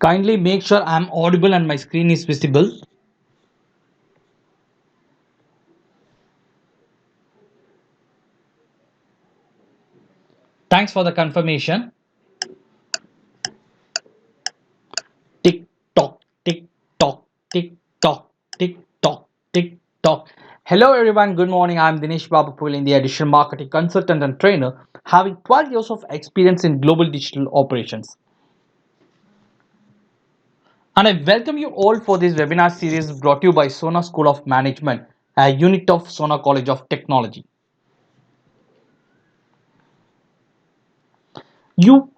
Kindly make sure I'm audible and my screen is visible. Thanks for the confirmation. Tick tock, tick tock, tick tock, tick tock, tick tock. Hello everyone, good morning. I'm Dinesh Babu Pul, the additional marketing consultant and trainer, having 12 years of experience in global digital operations. And I welcome you all for this webinar series brought to you by Sona School of Management, a unit of Sona College of Technology. You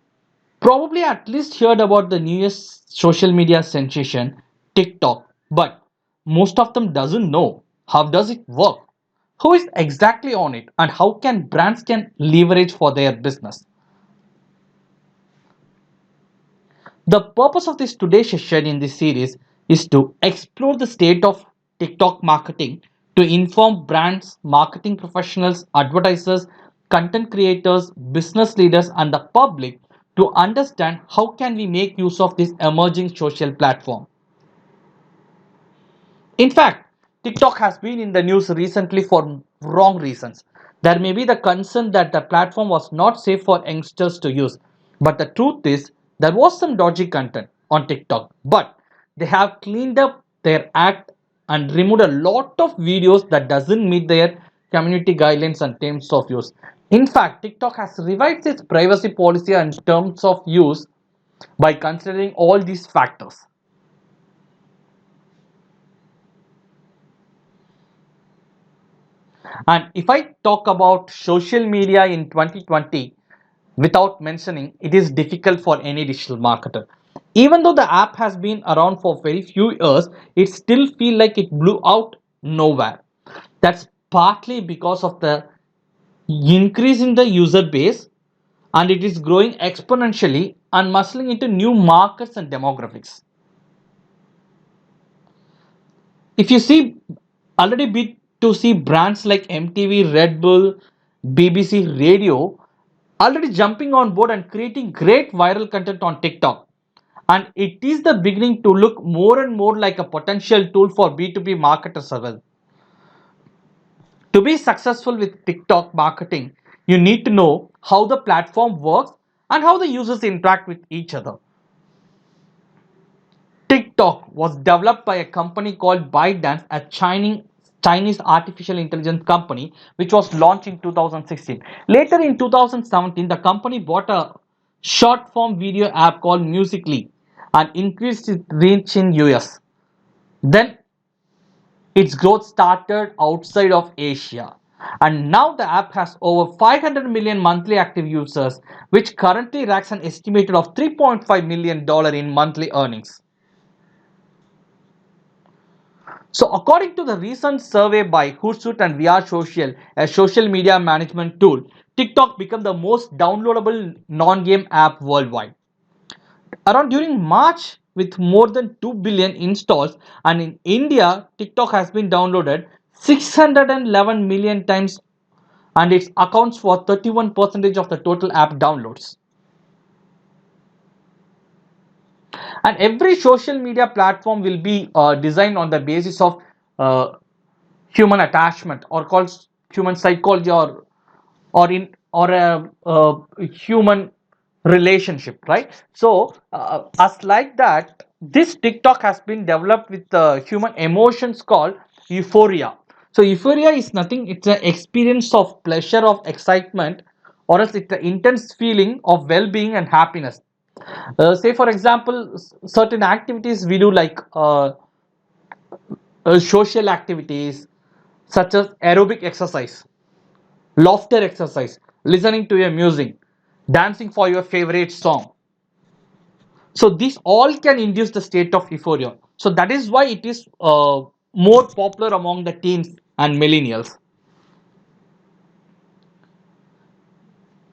probably at least heard about the newest social media sensation, TikTok, but most of them doesn't know how does it work, who is exactly on it, and how can brands can leverage for their business. The purpose of this today's session in this series is to explore the state of TikTok marketing to inform brands, marketing professionals, advertisers, content creators, business leaders and the public to understand how can we make use of this emerging social platform. In fact, TikTok has been in the news recently for wrong reasons. There may be the concern that the platform was not safe for youngsters to use, but the truth is there was some dodgy content on TikTok, but they have cleaned up their act and removed a lot of videos that doesn't meet their community guidelines and terms of use. In fact, TikTok has revised its privacy policy and terms of use by considering all these factors. And if I talk about social media in 2020, without mentioning, it is difficult for any digital marketer. Even though the app has been around for very few years, it still feel like it blew out nowhere. That's partly because of the increase in the user base and it is growing exponentially and muscling into new markets and demographics. If you see already B2C brands like MTV, Red Bull, BBC Radio already jumping on board and creating great viral content on TikTok. And it is the beginning to look more and more like a potential tool for B2B marketers as well. To be successful with TikTok marketing, you need to know how the platform works and how the users interact with each other. TikTok was developed by a company called ByteDance, a Chinese artificial intelligence company, which was launched in 2016. Later in 2017, the company bought a short form video app called Musical.ly and increased its reach in US. Then its growth started outside of Asia. And now the app has over 500 million monthly active users, which currently racks an estimated of $3.5 million in monthly earnings. So, according to the recent survey by Hootsuite and VR Social, a social media management tool, TikTok became the most downloadable non-game app worldwide. Around during March, with more than 2 billion installs, and in India, TikTok has been downloaded 611 million times, and it accounts for 31% of the total app downloads. And every social media platform will be designed on the basis of uh, human attachment or called human psychology or a human relationship, right? So as like that, this TikTok has been developed with human emotions called euphoria. So euphoria is nothing, it's an experience of pleasure, of excitement, or else it's an intense feeling of well-being and happiness. Say for example, certain activities we do like social activities such as aerobic exercise, laughter exercise, listening to your music, dancing for your favorite song. So these all can induce the state of euphoria. So that is why it is more popular among the teens and millennials,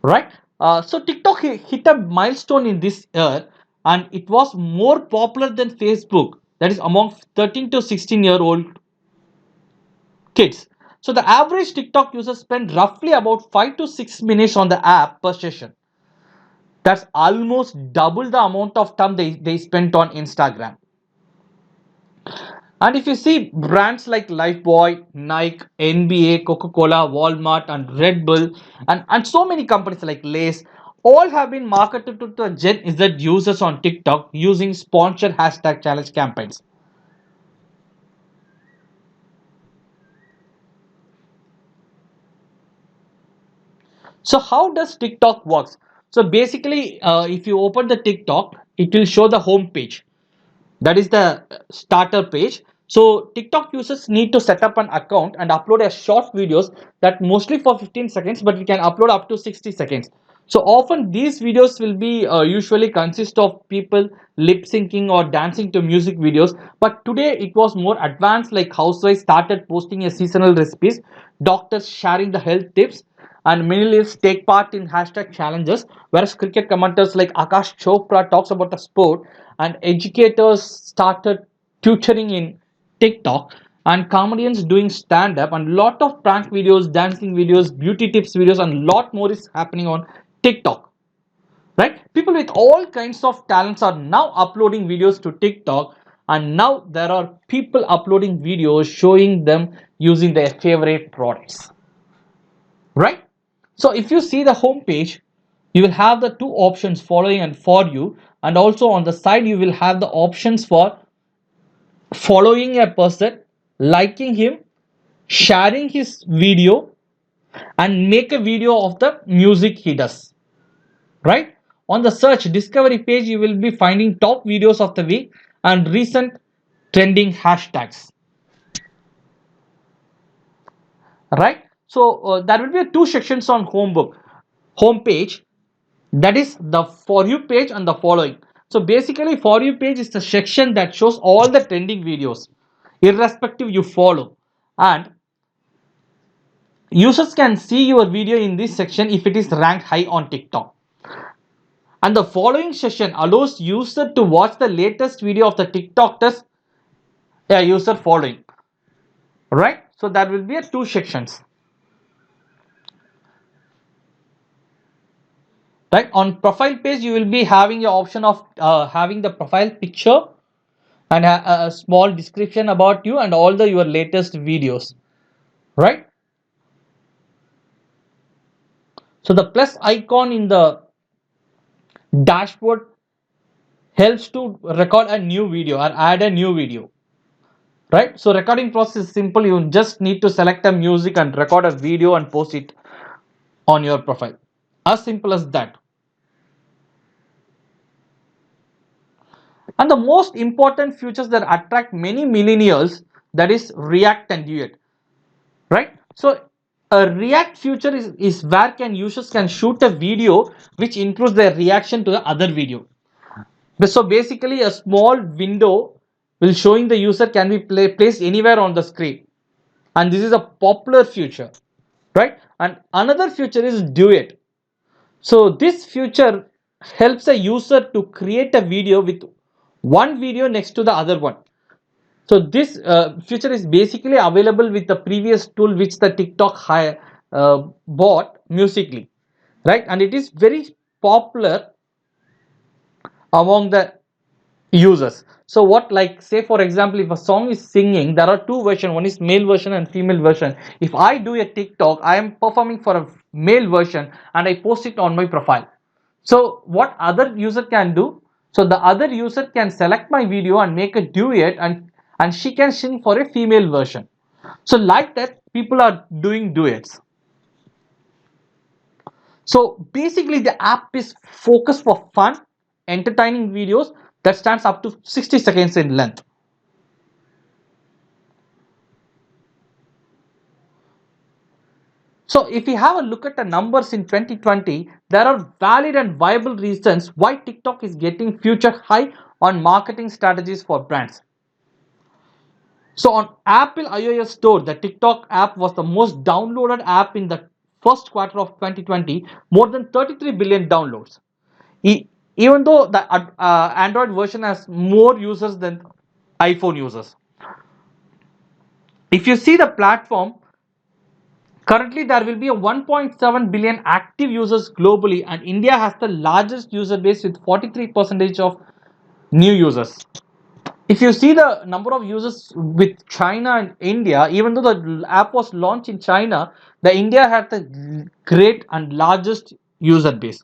right? So TikTok hit a milestone in this year, and it was more popular than Facebook. That is among 13 to 16-year-old kids. So the average TikTok user spend roughly about 5 to 6 minutes on the app per session. That's almost double the amount of time they spent on Instagram. And if you see brands like Lifebuoy, Nike, NBA, Coca-Cola, Walmart, and Red Bull, and so many companies like Lace, all have been marketed to the Gen Z users on TikTok using sponsored hashtag challenge campaigns. So how does TikTok works? So basically, if you open the TikTok, it will show the home page. That is the starter page. So TikTok users need to set up an account and upload a short videos that mostly for 15 seconds, but we can upload up to 60 seconds. So often these videos will be usually consist of people lip syncing or dancing to music videos. But today it was more advanced, like housewives started posting a seasonal recipes, doctors sharing the health tips, and many lives take part in hashtag challenges, whereas cricket commenters like Akash Chopra talks about the sport, and educators started tutoring in TikTok, and comedians doing stand-up, and lot of prank videos, dancing videos, beauty tips videos, and lot more is happening on TikTok. Right? People with all kinds of talents are now uploading videos to TikTok, and now there are people uploading videos showing them using their favorite products. Right? So if you see the home page, you will have the two options, following and for you, and also on the side you will have the options for following a person, liking him, sharing his video, and make a video of the music he does. Right? On the search discovery page, you will be finding top videos of the week and recent trending hashtags. Right? So there will be two sections on home page. That is the for you page and the following. So basically, for you page is the section that shows all the trending videos, irrespective you follow, and users can see your video in this section if it is ranked high on TikTok. And the following section allows user to watch the latest video of the TikTok test a user following. Right? So that will be a two sections. Right? On profile page, you will be having the option of having the profile picture and a small description about you and all the your latest videos. Right? So the plus icon in the dashboard helps to record a new video or add a new video. Right? So recording process is simple. You just need to select a music and record a video and post it on your profile. As simple as that. And the most important features that attract many millennials, that is React and Duet. Right? So a React feature is where can users can shoot a video which includes their reaction to the other video. So basically a small window will showing the user can be placed anywhere on the screen, and this is a popular feature. Right? And another feature is Duet. So this feature helps a user to create a video with one video next to the other one. So this feature is basically available with the previous tool which the TikTok bought, Musically, right? And it is very popular among the users. So what, like say for example, if a song is singing, there are two versions, one is male version and female version. If I do a TikTok, I am performing for a male version and I post it on my profile. So what other user can do, so the other user can select my video and make a duet, and she can sing for a female version. So like that people are doing duets. So basically the app is focused for fun, entertaining videos that stands up to 60 seconds in length. So if we have a look at the numbers in 2020, there are valid and viable reasons why TikTok is getting future high on marketing strategies for brands. So on Apple iOS store, the TikTok app was the most downloaded app in the first quarter of 2020, more than 33 billion downloads. Even though the Android version has more users than iPhone users. If you see the platform, Currently, there will be a 1.7 billion active users globally, and India has the largest user base with 43% of new users. If you see the number of users with China and India, even though the app was launched in China, the India had the great and largest user base.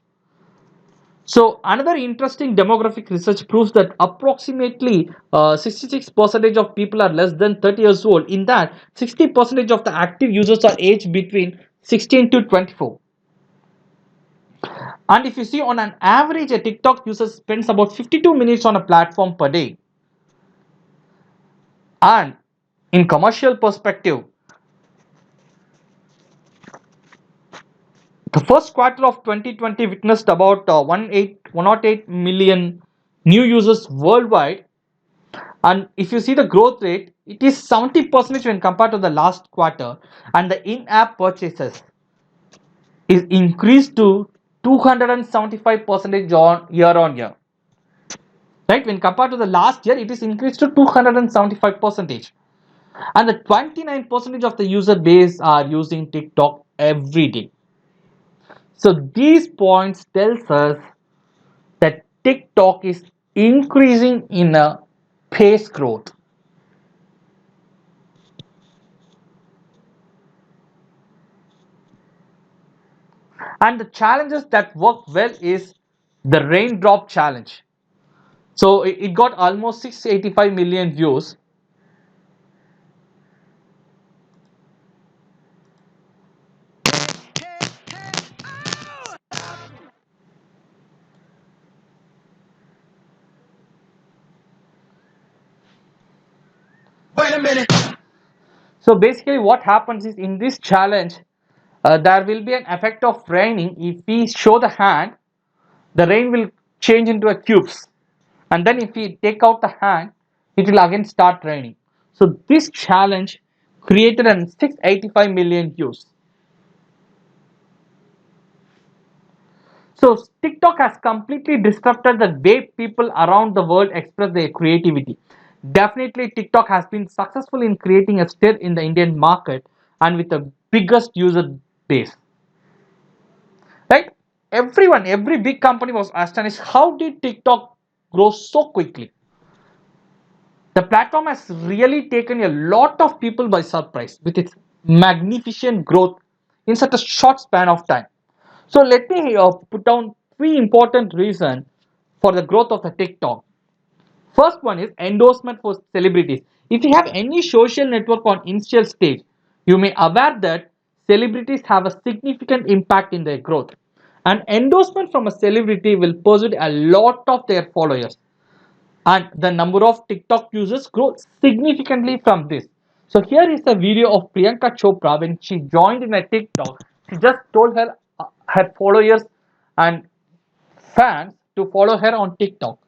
So another interesting demographic research proves that approximately 66% of people are less than 30 years old. In that, 60% of the active users are aged between 16 to 24. And if you see on an average, a TikTok user spends about 52 minutes on a platform per day. And in commercial perspective, the first quarter of 2020 witnessed about 108 million new users worldwide. And if you see the growth rate, it is 70% when compared to the last quarter. And the in-app purchases is increased to 275% on year. Right? When compared to the last year, it is increased to 275%. And the 29% of the user base are using TikTok every day. So these points tells us that TikTok is increasing in a pace growth. And the challenges that work well is the raindrop challenge. So it got almost 685 million views. Wait a minute. So basically what happens is in this challenge, there will be an effect of raining. If we show the hand, the rain will change into a cubes. And then if we take out the hand, it will again start raining. So this challenge created an 685 million views. So TikTok has completely disrupted the way people around the world express their creativity. Definitely TikTok has been successful in creating a stir in the Indian market and with the biggest user base. Right? Every big company was astonished. How did TikTok grow so quickly? The platform has really taken a lot of people by surprise with its magnificent growth in such a short span of time. So let me put down three important reasons for the growth of the TikTok. First one is endorsement for celebrities. If you have any social network on initial stage, you may aware that celebrities have a significant impact in their growth. An endorsement from a celebrity will persuade a lot of their followers, and the number of TikTok users grow significantly from this. So here is a video of Priyanka Chopra when she joined in a TikTok. She just told her followers and fans to follow her on TikTok.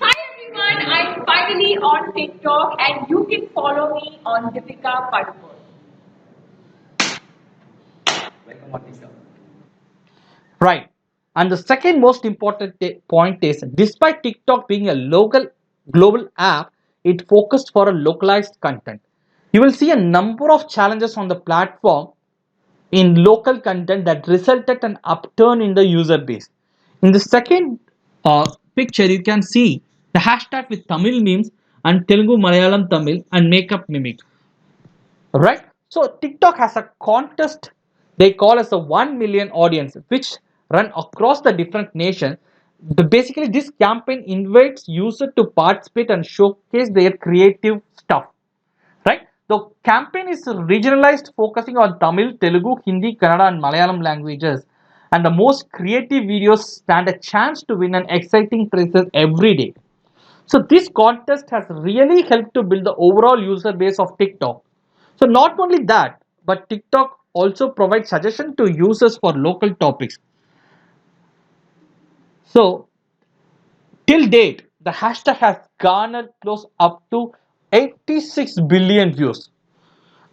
Hi everyone, I'm finally on TikTok and you can follow me on Deepika Padukone. Right. And the second most important point is despite TikTok being a local global app, it focused for a localized content. You will see a number of challenges on the platform in local content that resulted an upturn in the user base. In the second picture, you can see the hashtag with Tamil memes and Telugu Malayalam Tamil and makeup mimic. Right? So TikTok has a contest they call as a 1 million audience, which run across the different nations. Basically, this campaign invites users to participate and showcase their creative stuff. Right? The campaign is regionalized, focusing on Tamil, Telugu, Hindi, Kannada, and Malayalam languages. And the most creative videos stand a chance to win an exciting prizes every day. So this contest has really helped to build the overall user base of TikTok. So not only that, but TikTok also provides suggestions to users for local topics. So till date, the hashtag has garnered close up to 86 billion views.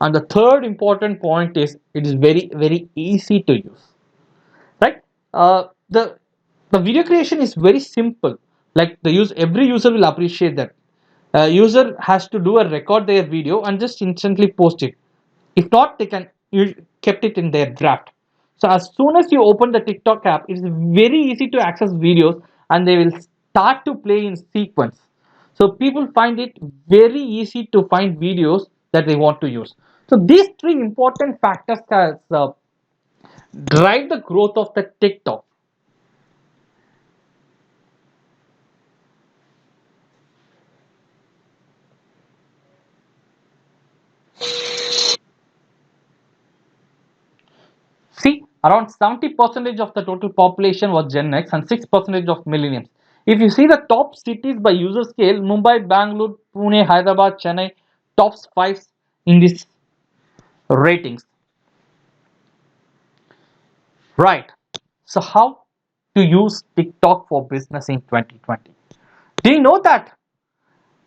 And the third important point is it is very easy to use. Right? The The video creation is very simple. Like every user will appreciate that. User has to do a record their video and just instantly post it. If not, they can kept it in their draft. So as soon as you open the TikTok app, it's very easy to access videos and they will start to play in sequence. So people find it very easy to find videos that they want to use. So these three important factors has drive the growth of the TikTok. See, around 70% of the total population was Gen X and 6% of millennials. If you see the top cities by user scale, Mumbai, Bangalore, Pune, Hyderabad, Chennai, tops 5 in these ratings. Right. So how to use TikTok for business in 2020? Do you know that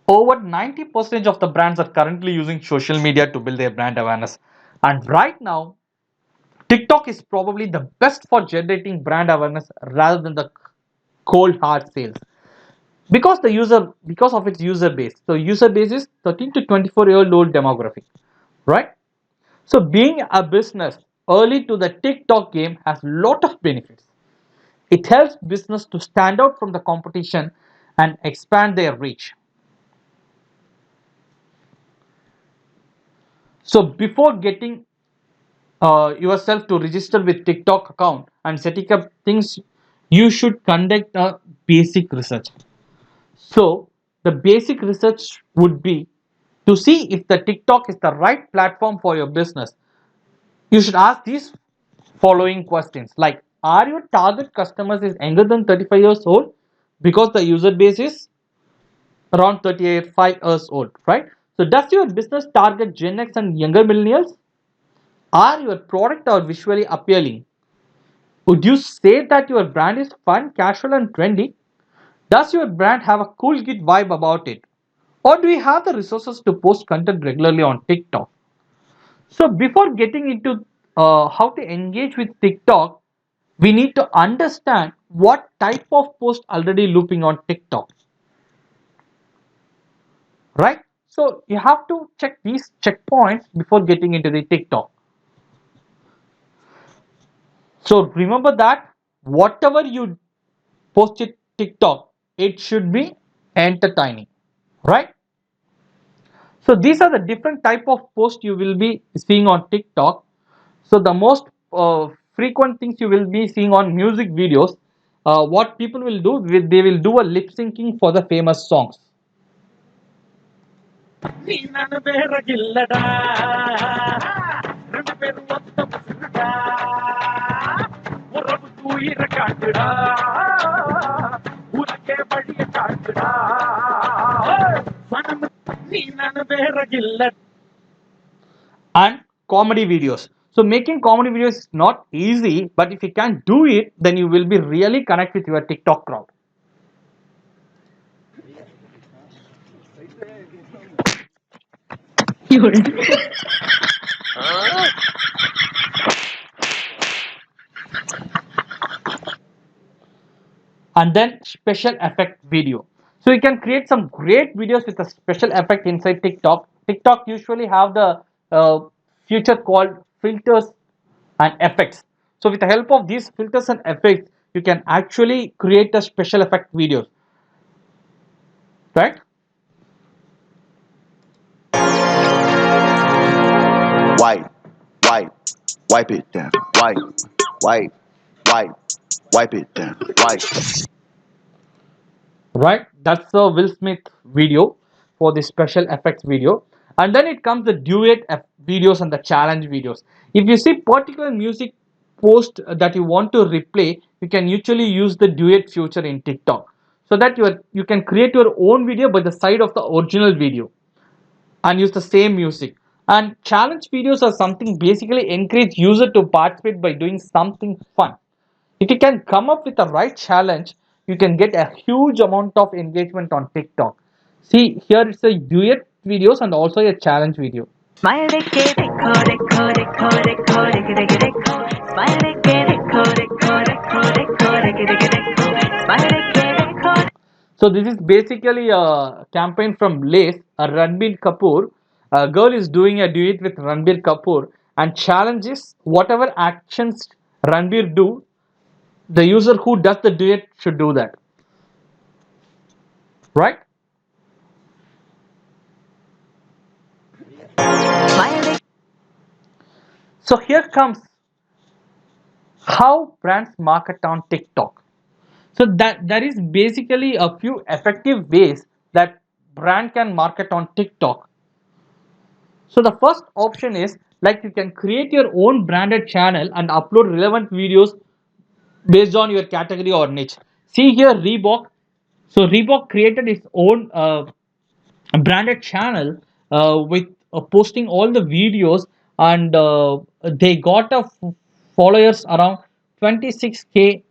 over 90% of the brands are currently using social media to build their brand awareness? And right now, TikTok is probably the best for generating brand awareness rather than the cold hard sales because of its user base. So user base is 13 to 24-year-old demographic, right? So being a business early to the TikTok game has lot of benefits. It helps business to stand out from the competition and expand their reach. So before getting yourself to register with TikTok account and setting up things, you should conduct a basic research. So the basic research would be to see if the TikTok is the right platform for your business. You should ask these following questions like, are your target customers is younger than 35 years old? Because the user base is around 35 years old, right? So does your business target Gen X and younger millennials? Are your product or visually appealing? Would you say that your brand is fun, casual and trendy? Does your brand have a cool kid vibe about it? Or do you have the resources to post content regularly on TikTok? So before getting into how to engage with TikTok, we need to understand what type of post already looping on TikTok, right? So you have to check these checkpoints before getting into the TikTok. So remember that whatever you post it TikTok, it should be entertaining, right? So these are the different type of posts you will be seeing on TikTok. So the most frequent things you will be seeing on music videos, what people will do, they will do a lip syncing for the famous songs. And comedy videos. So making comedy videos is not easy, but if you can do it, then you will be really connect with your TikTok crowd. And then special effect video. So you can create some great videos with a special effect inside TikTok. TikTok usually have the uh, feature called filters and effects. So with the help of these filters and effects, you can actually create a special effect videos, right? Wipe, wipe, wipe it down. Wipe, wipe, wipe, wipe it down. Wipe. Right, that's the Will Smith video for the special effects video. And then it comes the videos and the challenge videos. If you see particular music post that you want to replay, you can usually use the duet feature in TikTok, so that you can create your own video by the side of the original video and use the same music. And challenge videos are something basically encourage user to participate by doing something fun. If you can come up with the right challenge, you can get a huge amount of engagement on TikTok. See, here it's a duet videos and also a challenge video. Smile देखे देखो देखो देखो देखो देखे देखे देखो Smile देखे देखो देखो देखो देखो देखे देखे देखो So this is basically a campaign from Lace. Ranbir Kapoor, a girl is doing a duet with Ranbir Kapoor and challenges whatever actions Ranbir do, the user who does the duet should do that, right? smile So here comes how brands market on TikTok. So that there is basically a few effective ways that brand can market on TikTok. So the first option is like you can create your own branded channel and upload relevant videos based on your category or niche. See here Reebok. So Reebok created its own branded channel with posting all the videos, and they got a followers around 26k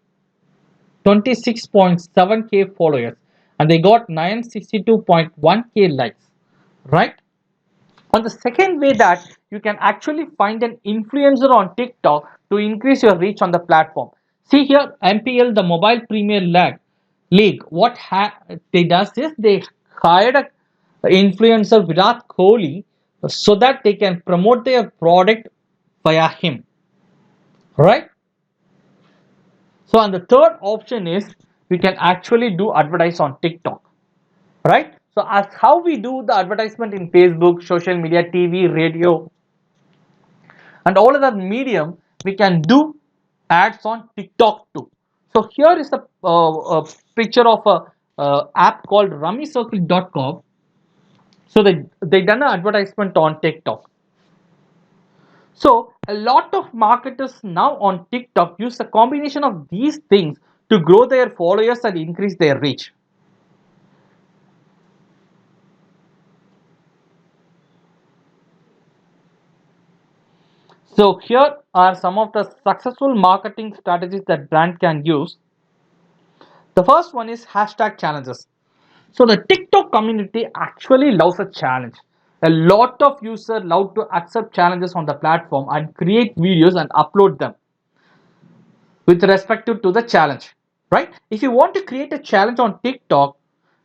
26.7k followers, and they got 962.1k likes, right? On the second way that you can actually find an influencer on TikTok to increase your reach on the platform. See here MPL, the Mobile Premier League, what they does is they hired a influencer Virat Kohli so that they can promote their product via him, right? So and the third option is we can actually do advertise on TikTok, right? So as how we do the advertisement in Facebook, social media, TV, radio, and all other medium, we can do ads on TikTok too. So here is a picture of a app called rummycircle.com. So they done an advertisement on TikTok. So a lot of marketers now on TikTok use a combination of these things to grow their followers and increase their reach. So here are some of the successful marketing strategies that brand can use. The first one is hashtag challenges. So the TikTok community actually loves a challenge. A lot of users love to accept challenges on the platform and create videos and upload them with respect to the challenge, right? If you want to create a challenge on TikTok,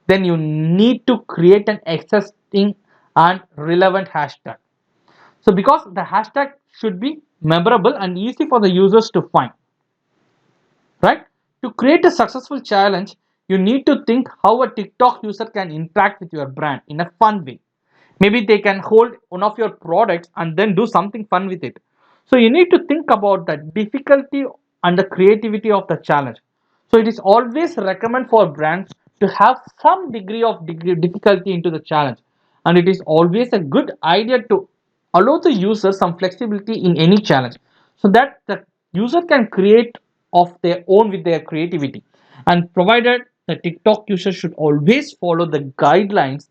then you need to create an existing and relevant hashtag. So because the hashtag should be memorable and easy for the users to find, right? To create a successful challenge, you need to think how a TikTok user can interact with your brand in a fun way. Maybe they can hold one of your products and then do something fun with it. So you need to think about the difficulty and the creativity of the challenge. So it is always recommend for brands to have some degree of difficulty into the challenge, and it is always a good idea to allow the user some flexibility in any challenge so that the user can create of their own with their creativity, and provided the TikTok user should always follow the guidelines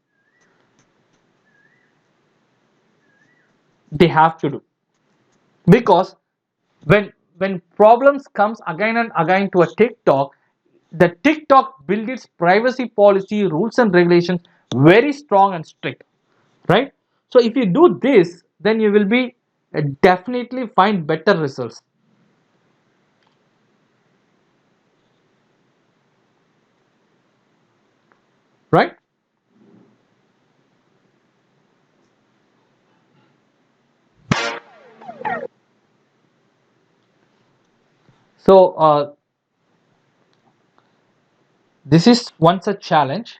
they have to do. Because when problems comes again and again to a TikTok, the TikTok build its privacy policy rules and regulations very strong and strict, right? So if you do this, then you will be definitely find better results, right? So this is one such challenge.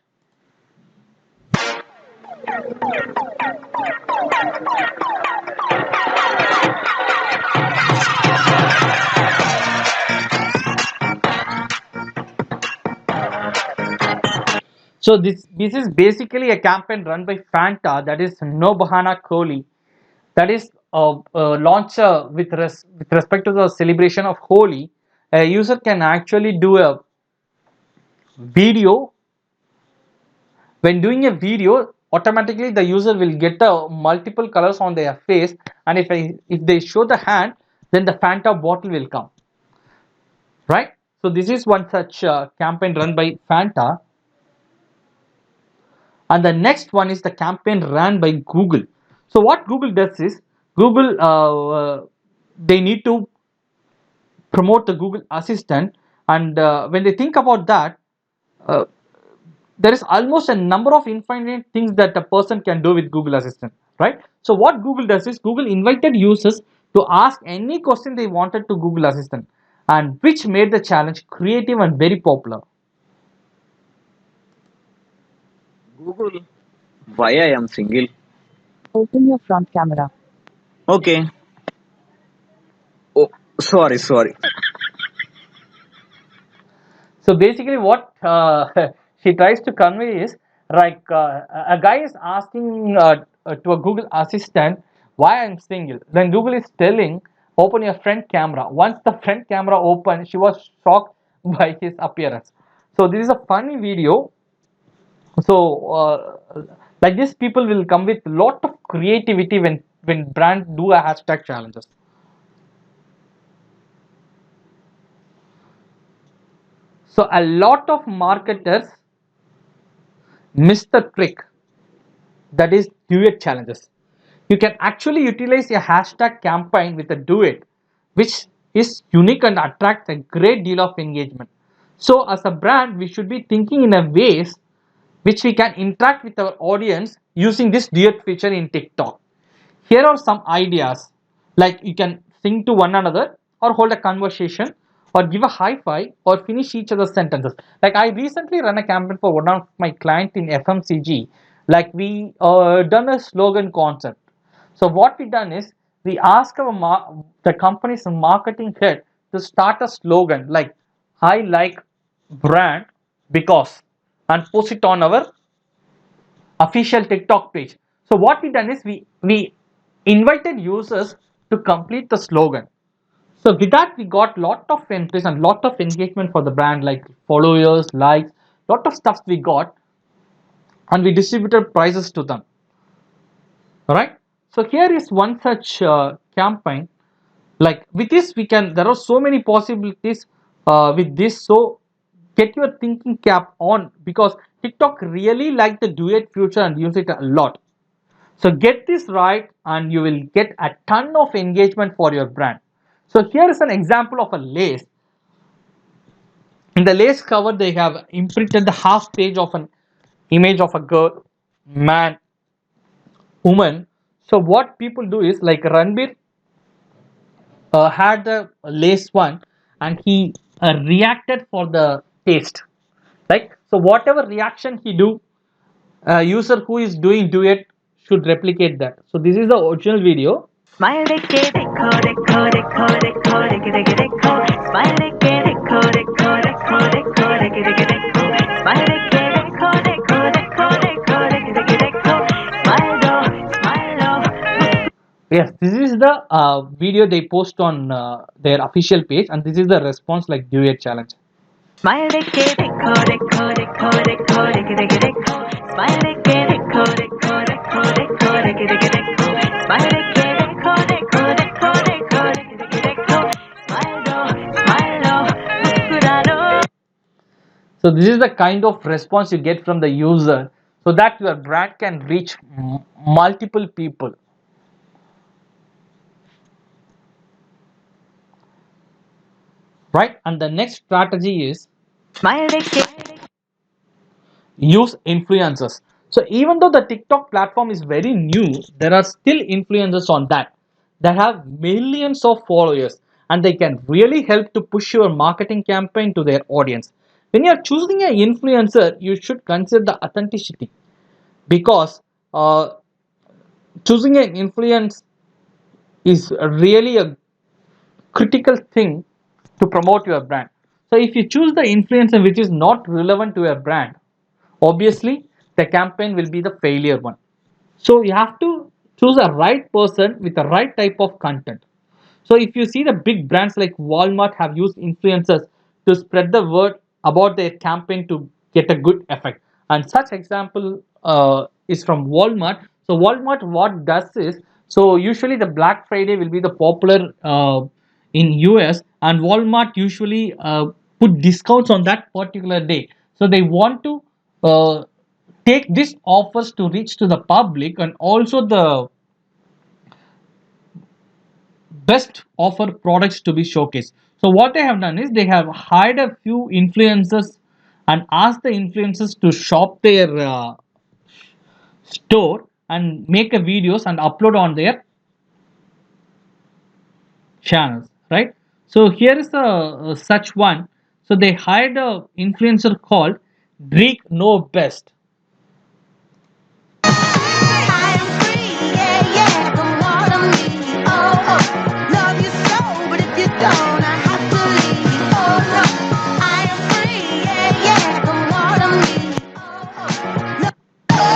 So this is basically a campaign run by Fanta, that is No Bahana Kohli, that is launched with respect to the celebration of Holi. A user can actually do a video. When doing a video, automatically the user will get multiple colors on their face, and if they show the hand, then the Fanta bottle will come, right? So this is one such campaign run by Fanta. And the next one is the campaign run by Google. So what Google does is Google they need to promote the Google Assistant, and when they think about that, uh, there is almost a number of infinite things that a person can do with Google Assistant, right? So what Google does is Google invited users to ask any question they wanted to Google Assistant, and which made the challenge creative and very popular. Google, why I am single? Open your front camera. Okay. Oh, sorry. So basically, what she tries to convey is like a guy is asking to a Google Assistant why I'm single. Then Google is telling, open your front camera. Once the front camera opened, she was shocked by his appearance. So this is a funny video. So like this, people will come with lot of creativity when brand do a hashtag challenges. So a lot of marketers miss the trick, that is duet challenges. You can actually utilize a hashtag campaign with a duet, which is unique and attracts a great deal of engagement. So as a brand, we should be thinking in a ways which we can interact with our audience using this duet feature in TikTok. Here are some ideas, like you can sing to one another, or hold a conversation, or give a high five, or finish each other's sentences. Like I recently ran a campaign for one of my clients in FMCG. Like we done a slogan concept. So what we done is we ask the company's marketing head to start a slogan like I like brand because, and post it on our official TikTok page. So what we done is we invited users to complete the slogan. So with that, we got lot of entries and lot of engagement for the brand, like followers, likes, lot of stuff we got, and we distributed prizes to them. All right. So here is one such campaign. Like with this, we can. There are so many possibilities with this. So get your thinking cap on, because TikTok really like the duet feature and use it a lot. So get this right and you will get a ton of engagement for your brand. So here is an example of a lace. In the lace cover, they have imprinted the half page of an image of a girl, man, woman. So what people do is like Ranbir had the lace one, and he reacted for the taste. Like so, whatever reaction he do, user who is doing duet should replicate that. So this is the original video. Smile देके देखो देखो देखो देखो देखे देखे देखो Smile देके देखो देखो देखो देखो देखे देखे देखो Smile देके देखो देखो देखो देखो देखे देखे देखो Smile दो Yes, this is the video they post on their official page, and this is the response like duet challenge. Smile देके देखो देखो देखो देखो देखे देखे देखो Smile देके देखो देखो देखो देखो देखे देखे देखो Smile देके देखो देखो देखो देखो देखे देखे देखो Smile दो मुस्कुरा दो So this is the kind of response you get from the user, so that your brand can reach multiple people. Right, and the next strategy is Smile देके use influencers. So even though the TikTok platform is very new, there are still influencers on that have millions of followers, and they can really help to push your marketing campaign to their audience. When you are choosing an influencer, you should consider the authenticity, because choosing an influence is really a critical thing to promote your brand. So if you choose the influencer which is not relevant to your brand, obviously the campaign will be the failure one. So you have to choose a right person with the right type of content. So if you see the big brands like Walmart have used influencers to spread the word about their campaign to get a good effect, and such example is from Walmart. So Walmart what does is, so usually the Black Friday will be the popular in US, and Walmart usually put discounts on that particular day. So they want to uh, take these offers to reach to the public, and also the best offer products to be showcased. So what they have done is they have hired a few influencers and ask the influencers to shop their store and make a videos and upload on their channels, right? So here is a such one. So they hired a influencer called Drake No Best. I am free, yeah, yeah, come follow me. Oh, oh, love you so, but if you don't, I have to leave. Oh no, I am free, yeah, yeah, come follow me. Oh, oh, oh,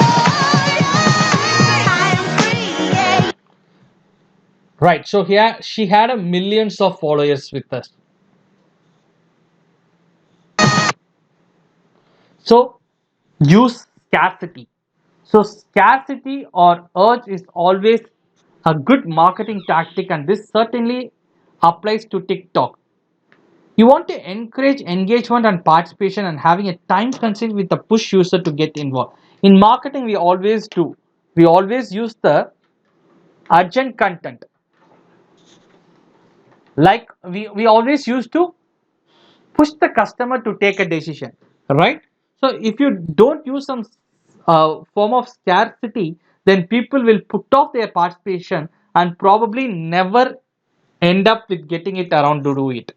yeah, I am free, yeah. Right. So here she had a millions of followers with us. So use scarcity. So scarcity or urge is always a good marketing tactic, and this certainly applies to TikTok. You want to encourage engagement and participation and having a time constraint with the push user to get involved. In marketing, we always do. We always use the urgent content. Like we always used to push the customer to take a decision, right? So if you don't use some form of scarcity, then people will put off their participation and probably never end up with getting it around to do it,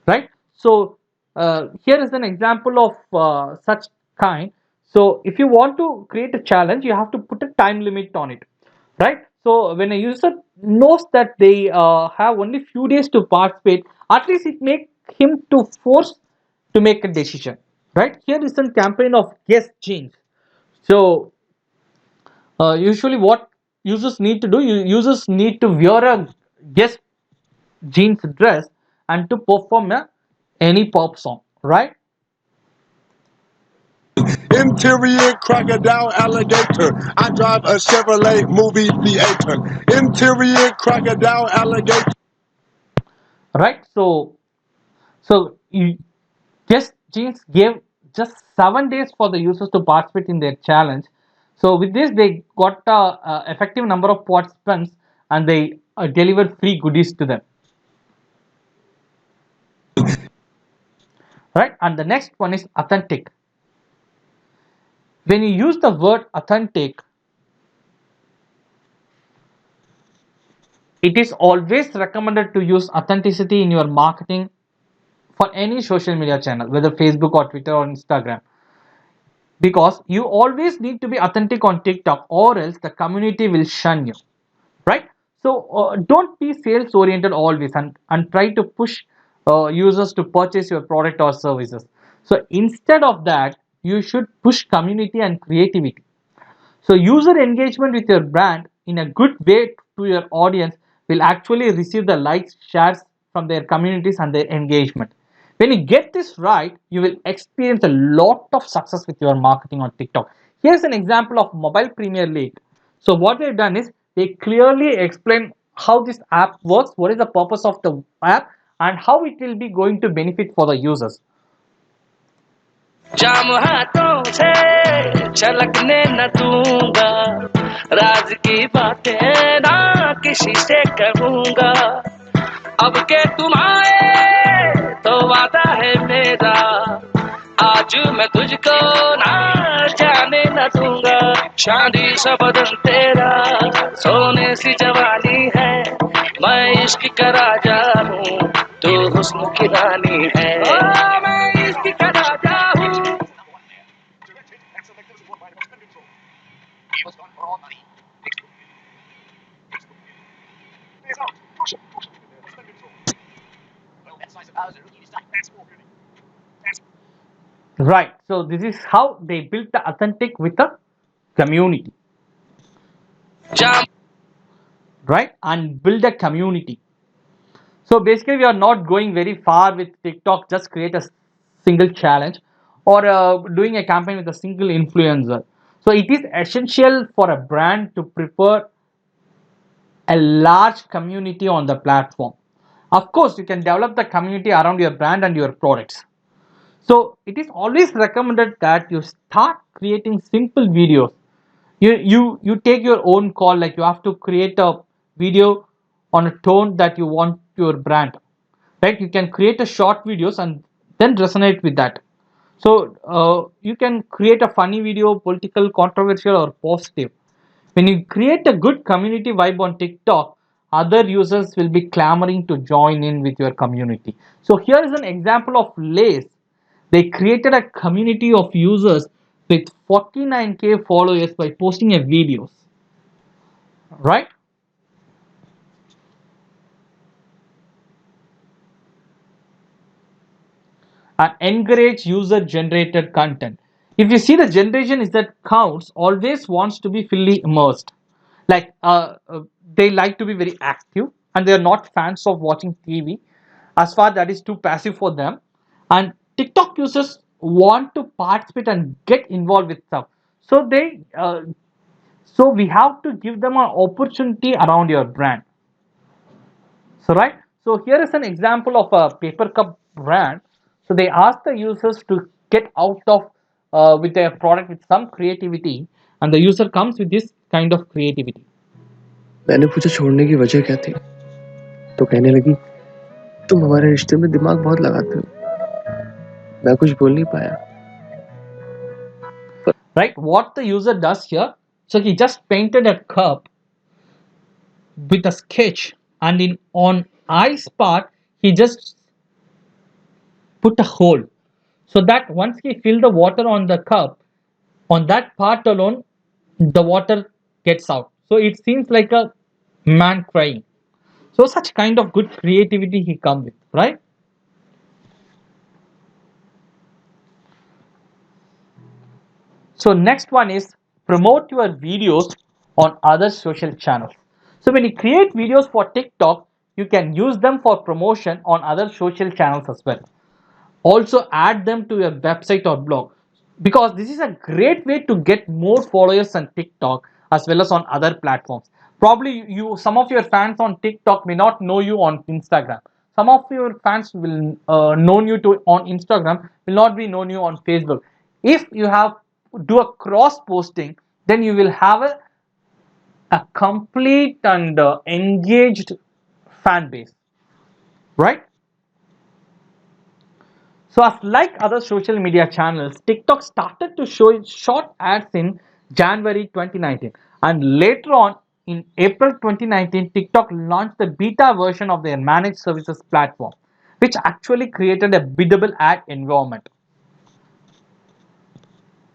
right? So here is an example of such kind. So if you want to create a challenge, you have to put a time limit on it, right? So when a user knows that they have only few days to participate, at least it make him to force to make a decision, right? Here is a campaign of guess jeans. So usually what users need to do, users need to wear a guess jeans dress and to perform any pop song, right? Interior crocodile alligator. I drive a Chevrolet movie theater. Interior crocodile alligator. Right. So you, Guess Jeans gave just 7 days for the users to participate in their challenge. So with this, they got a effective number of participants and they delivered free goodies to them. Right. And the next one is authentic. When you use the word authentic, it is always recommended to use authenticity in your marketing for any social media channel, whether Facebook or Twitter or Instagram, because you always need to be authentic on TikTok or else the community will shun you, right? So don't be sales oriented always and try to push users to purchase your product or services. So instead of that, you should push community and creativity. So user engagement with your brand in a good way to your audience will actually receive the likes, shares from their communities and their engagement. When you get this right, you will experience a lot of success with your marketing on TikTok. Here's an example of Mobile Premier League. So what they've done is they clearly explain how this app works, what is the purpose of the app, and how it will be going to benefit for the users. जाम हाथों से छलकने न दूंगा, राज की बातें ना किसी से कहूंगा, अब के तुम आए तो वादा है मेरा, आज मैं तुझको ना जाने न दूंगा, चांदी सा बदन तेरा सोने सी जवानी है, मैं इश्क का राजा हूँ तू हुस्न की रानी है, मैं इश्क का राजा हूँ. Right. So this is how they built the authentic with the community, jam right? And build a community. So basically, we are not going very far with TikTok. Just create a single challenge or doing a campaign with a single influencer. So it is essential for a brand to prepare a large community on the platform. Of course, you can develop the community around your brand and your products. So it is always recommended that you start creating simple videos. You take your own call, like you have to create a video on a tone that you want your brand, right? You can create a short videos and then resonate with that. So you can create a funny video, political, controversial, or positive. When you create a good community vibe on TikTok, other users will be clamoring to join in with your community. So here is an example of Lace. They created a community of users with 49K followers by posting a videos, right? And encourage user generated content. If you see, the generation is that counts always wants to be fully immersed, like they like to be very active, and they are not fans of watching TV as far that is too passive for them. And TikTok users want to participate and get involved with stuff, so we have to give them an opportunity around your brand. So right, so here is an example of a paper cup brand. So they ask the users to get out of with their product with some creativity, and the user comes with this kind of creativity. मैंने पूछा छोड़ने की वजह क्या थी, तो कहने लगी तुम हमारे रिश्ते में दिमाग बहुत लगाते हो। मैं कुछ बोल नहीं पाया। Right, what the user does here, so he just painted a cup with a sketch, and in on eyes part he just put a hole, so that once he fill the water on the cup, on that part alone the water gets out, so it seems like a man crying. So such kind of good creativity he come with, right? So next one is promote your videos on other social channels. So when you create videos for TikTok, you can use them for promotion on other social channels as well. Also add them to your website or blog, because this is a great way to get more followers on TikTok as well as on other platforms. Probably you, some of your fans on TikTok may not know you on Instagram. Some of your fans will know you to on Instagram, will not be known you on Facebook. If you have do a cross posting, then you will have a complete and engaged fan base, right? So as like other social media channels, TikTok started to show short ads in January 2019, and later on in April 2019, TikTok launched the beta version of their managed services platform, which actually created a biddable ad environment,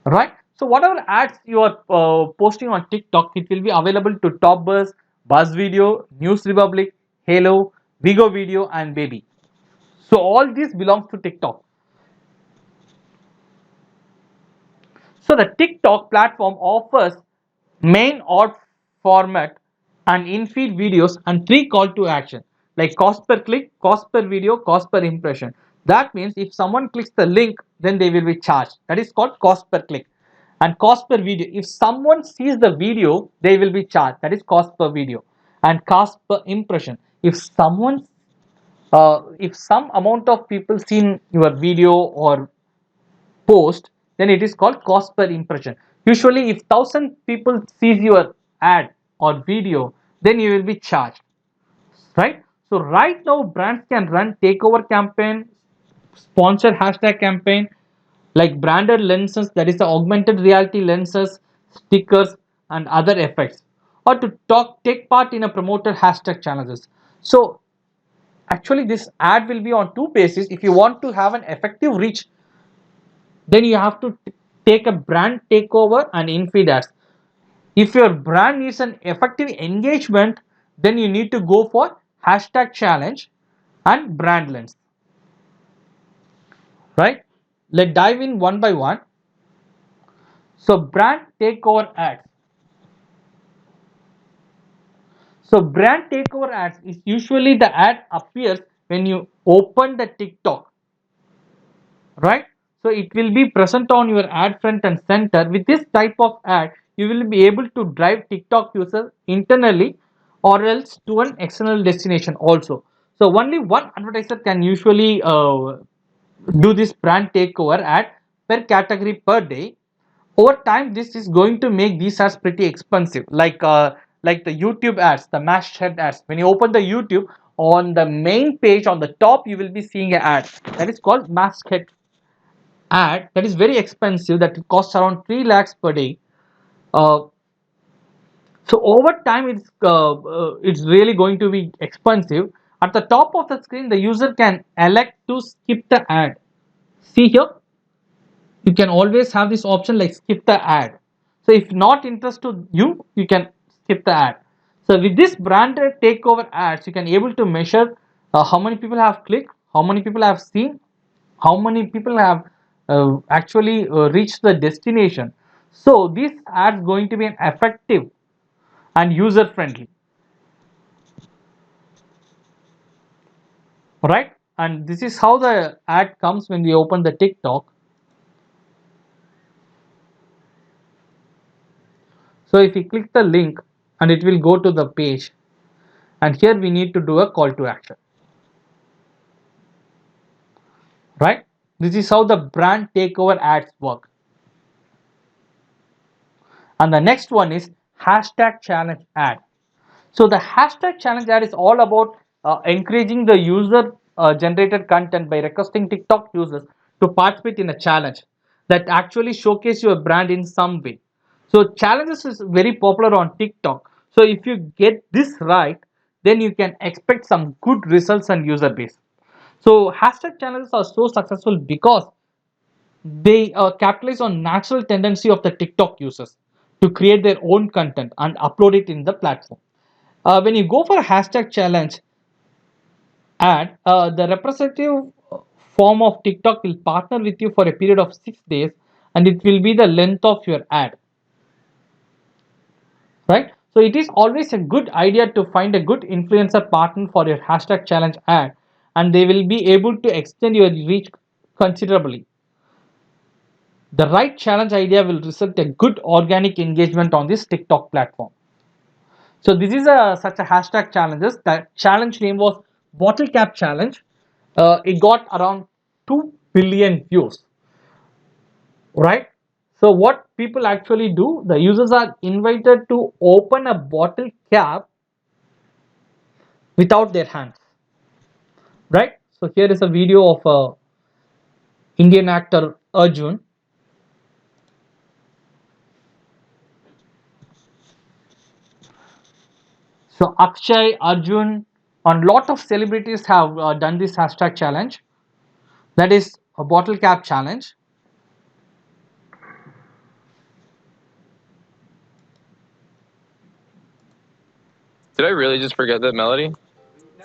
right? So whatever ads you are posting on TikTok, it will be available to Top Buzz Video, News Republic, Halo, Vigo Video, and Baby. So all this belongs to TikTok. So the TikTok platform offers main odd format and in-feed videos and three call to action, like cost per click, cost per video, cost per impression. That means if someone clicks the link, then they will be charged. That is called cost per click. And cost per video, if someone sees the video, they will be charged. That is cost per video. And cost per impression, if some amount of people seen your video or post, then it is called cost per impression. Usually if 1000 people sees your ad or video, then you will be charged, right? So right now brands can run takeover campaign, sponsored hashtag campaign, like branded lenses, that is the augmented reality lenses, stickers, and other effects, or to take part in a promoted hashtag challenges. So actually this ad will be on two bases. If you want to have an effective reach, then you have to take a brand takeover and in-feed ads. If your brand needs an effective engagement, then you need to go for hashtag challenge and brand lens, right? Let's dive in one by one. So brand takeover ads. So brand takeover ads is usually the ad appears when you open the TikTok, right? So it will be present on your ad front and center. With this type of ad, you will be able to drive TikTok users internally or else to an external destination also. So only one advertiser can usually do this brand takeover ad per category per day. Over time, this is going to make these ads pretty expensive, like the YouTube ads, the masthead ads. When you open the YouTube, on the main page on the top, you will be seeing an ad that is called masthead ad that is very expensive, that costs around 3 lakhs per day. Uh, so over time it's really going to be expensive. At the top of the screen, the user can elect to skip the ad. See here, you can always have this option like skip the ad. So if not interest to you, you can skip the ad. So with this branded takeover ads, you can able to measure how many people have clicked, how many people have seen, how many people have actually reached the destination. So these ads going to be an effective and user friendly, right? And this is how the ad comes when we open the TikTok. So if we click the link, and it will go to the page, and here we need to do a call to action, right? This is how the brand takeover ads work. And the next one is hashtag challenge ad. So the hashtag challenge ad is all about encouraging the user generated content by requesting TikTok users to participate in a challenge that actually showcase your brand in some way. So challenges is very popular on TikTok. So if you get this right, then you can expect some good results and user base. So hashtag challenges are so successful because they capitalize on natural tendency of the TikTok users to create their own content and upload it in the platform. When you go for a hashtag challenge ad, the representative form of TikTok will partner with you for a period of 6 days, and it will be the length of your ad, right? So it is always a good idea to find a good influencer partner for your hashtag challenge ad, and they will be able to extend your reach considerably. The right challenge idea will result in good organic engagement on this TikTok platform. So this is such a hashtag challenges. The challenge name was Bottle Cap Challenge. It got around 2 billion views, right? So what people actually do, the users are invited to open a bottle cap without their hands, right? So here is a video of Indian actor Arjun. So Akshay, Arjun, and lot of celebrities have done this hashtag challenge. That is a bottle cap challenge. Did I really just forget that melody?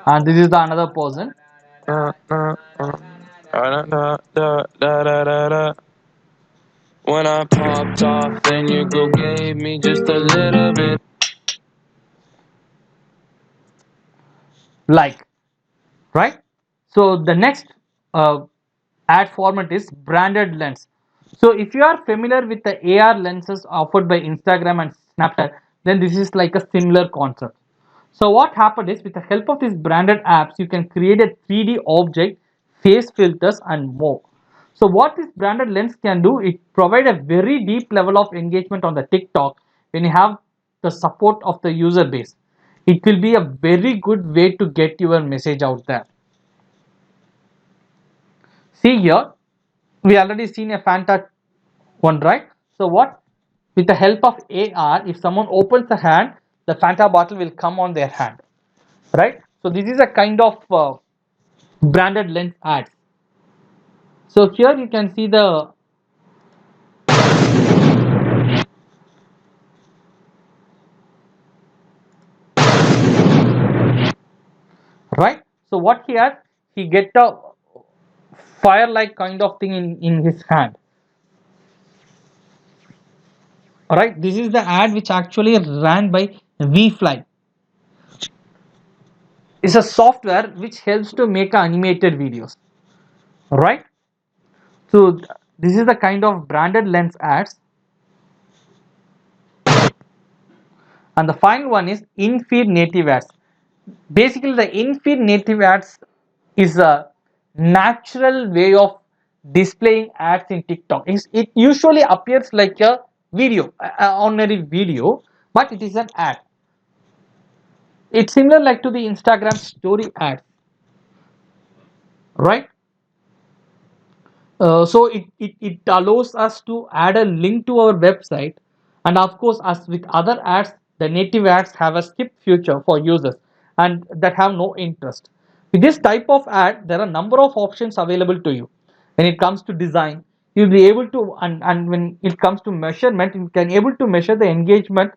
And this is the another person. When I popped off, then your girl gave me just a little bit. Like, right? So the next ad format is branded lens. So if you are familiar with the AR lenses offered by Instagram and Snapchat, then this is like a similar concept. So what happened is, with the help of these branded apps, you can create a 3D object, face filters, and more. So what this branded lens can do, it provide a very deep level of engagement on the TikTok when you have the support of the user base. It will be a very good way to get your message out there. See here, we already seen a Fanta one, right? So what, with the help of AR, if someone opens the hand, the Fanta bottle will come on their hand, right? So this is a kind of branded lens ads. So here you can see the right. So what he get a fire like kind of thing in his hand. Alright, this is the ad which actually ran by VFly. It's a software which helps to make animated videos. Right. So this is the kind of branded lens ads. And the final one is in-feed native ads. Basically, the in-feed native ads is a natural way of displaying ads in TikTok. It usually appears like a video, ordinary video, but it is an ad. It's similar like to the Instagram story ad, right? So it allows us to add a link to our website, and of course, as with other ads, the native ads have a skip feature for users and that have no interest. With this type of ad, there are a number of options available to you. When it comes to design, you'll be able to, and when it comes to measurement, you can able to measure the engagement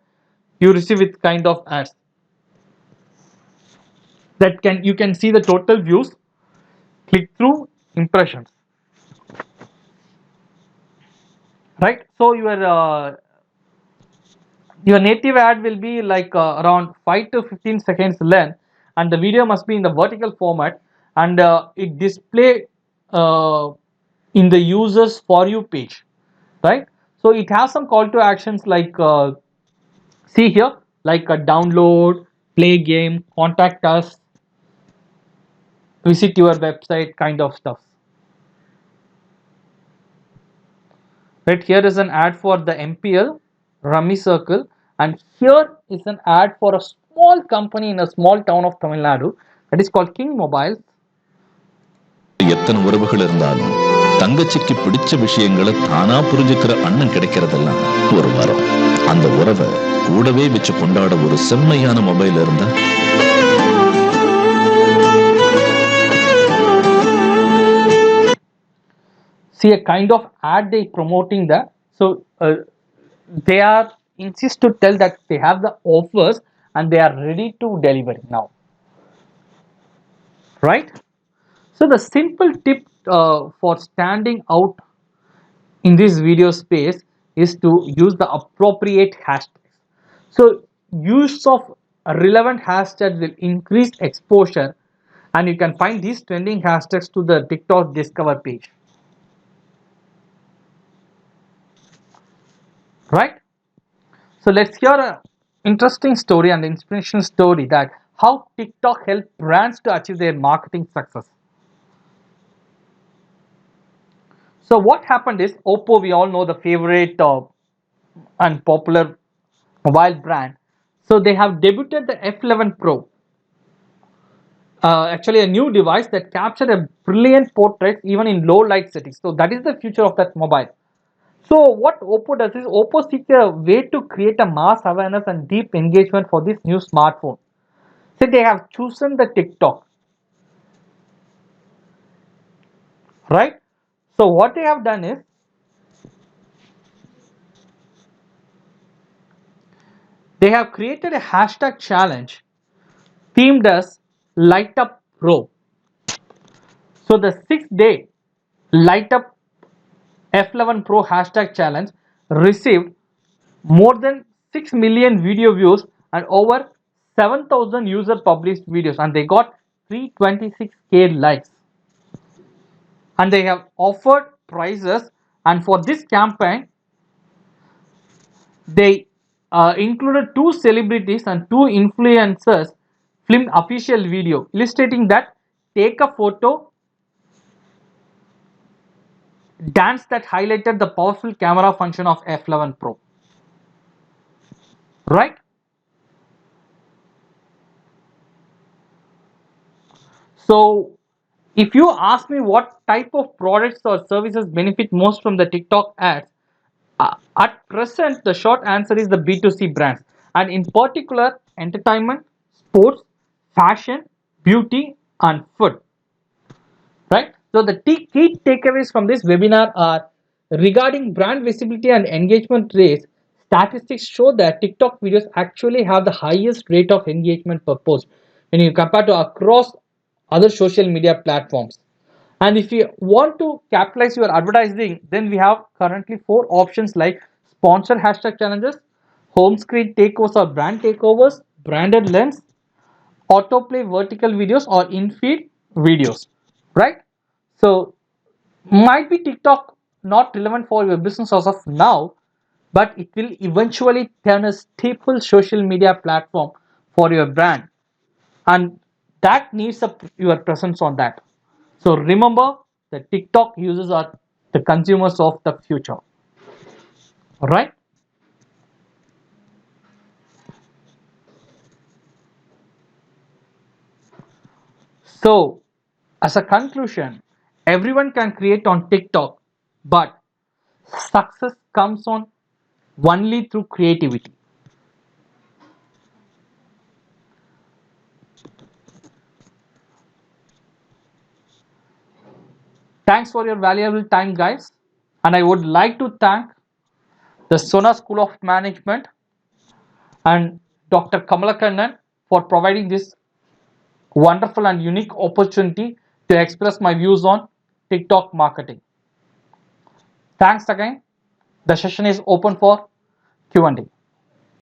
you receive with kind of ads. That can you can see the total views, click through, impressions, right? So your native ad will be like around 5 to 15 seconds length, and the video must be in the vertical format, and it display uh, in the users for you page, right? So it has some call to actions like see here, like download, play game, contact us, visit your website kind of stuff. Right, here is an ad for the MPL Rummy Circle, and here is an ad for a small company in a small town of Tamil Nadu that is called King Mobile. எத்தனை உறவுகள் இருந்தாலும் தங்கச்சிக்கு பிடிச்ச விஷயங்களை தானா புரிஞ்சுக்கிற அண்ணன் கிடைக்கிறதெல்லாம் ஒரு வரம். அந்த உறவை கூடவே வச்சு கொண்டாட ஒரு செம்மையான மொபைல் இருந்தா See a kind of ad they promoting that. So they are insist to tell that they have the offers and they are ready to deliver now, right? So the simple tip for standing out in this video space is to use the appropriate hashtags. So use of relevant hashtags will increase exposure, and you can find these trending hashtags to the TikTok discover page, right? So let's hear an interesting story and inspirational story that how TikTok helped brands to achieve their marketing success. So what happened is Oppo, we all know the favorite and popular mobile brand. So they have debuted the F11 Pro, actually a new device that captured a brilliant portrait even in low light settings. So that is the future of that mobile. So what Oppo does is Oppo seeks a way to create a mass awareness and deep engagement for this new smartphone. So they have chosen the TikTok, right? So what they have done is they have created a hashtag challenge themed as Light Up Pro. So the 6-day Light Up F11 Pro hashtag challenge received more than 6 million video views and over 7,000 user published videos, and they got 326k likes. And they have offered prizes, and for this campaign they included 2 celebrities and 2 influencers filmed official video illustrating that take a photo dance that highlighted the powerful camera function of F11 Pro, right? So if you ask me what type of products or services benefit most from the TikTok ads, at present the short answer is the B2C brands, and in particular entertainment, sports, fashion, beauty and food, right? So the key takeaways from this webinar are regarding brand visibility and engagement rates. Statistics show that TikTok videos actually have the highest rate of engagement per post when you compare to across other social media platforms. And if you want to capitalize your advertising, then we have currently 4 options like sponsored hashtag challenges, home screen takeovers or brand takeovers, branded lens, autoplay vertical videos or in-feed videos, right? So might be TikTok not relevant for your business as of now, but it will eventually turn a staple social media platform for your brand, and that needs your presence on that. So remember, the TikTok users are the consumers of the future. All right. So as a conclusion, Everyone can create on TikTok, but success comes on only through creativity. Thanks for your valuable time, guys. And I would like to thank the Sona School of Management and Dr. Kamalakannan for providing this wonderful and unique opportunity to express my views on TikTok marketing. Thanks again. The session is open for Q&A.